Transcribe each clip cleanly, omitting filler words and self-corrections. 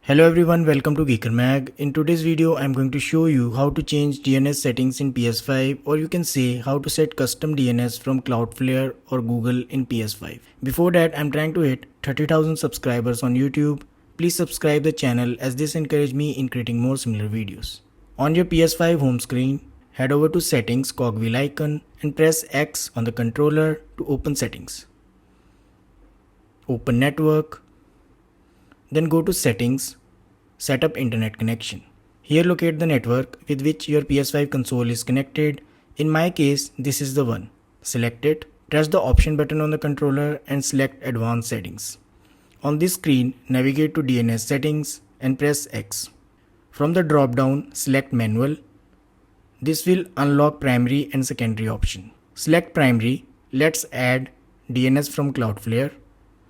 Hello everyone, welcome to Geeker Mag. In today's video, I'm going to show you how to change DNS settings in PS5, or you can say how to set custom DNS from Cloudflare or Google in PS5. Before that, I'm trying to hit 30,000 subscribers on YouTube. Please subscribe the channel as this encourages me in creating more similar videos. On your PS5 home screen, head over to Settings cogwheel icon and press X on the controller to open Settings. Open Network. Then go to Settings, Set up Internet Connection. Here locate the network with which your PS5 console is connected. In my case, this is the one. Select it, press the option button on the controller and select Advanced Settings. On this screen, navigate to DNS Settings and press X. From the drop-down, select Manual. This will unlock primary and secondary option. Select primary. Let's add DNS from Cloudflare.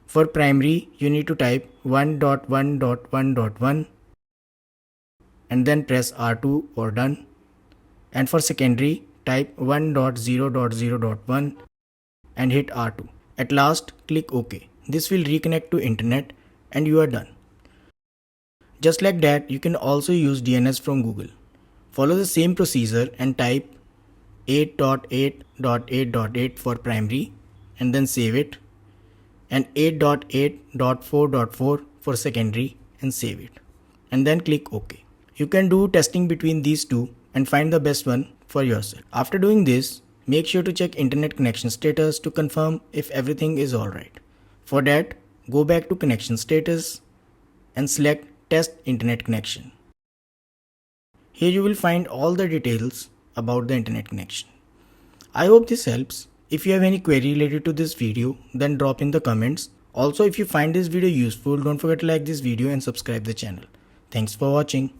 For primary, you need to type 1.1.1.1 and then press R2 or done. And for secondary, type 1.0.0.1 and hit R2. At last, click OK. This will reconnect to internet and you are done. Just like that, you can also use DNS from Google. Follow the same procedure and type 8.8.8.8 for primary and then save it, and 8.8.4.4 for secondary and save it, and then click OK. You can do testing between these two and find the best one for yourself. After doing this, make sure to check internet connection status to confirm if everything is alright. For that, go back to connection status and select test internet connection. Here you will find all the details about the internet connection. I hope this helps. If you have any query related to this video, then drop in the comments. Also, if you find this video useful, don't forget to like this video and subscribe the channel. Thanks for watching.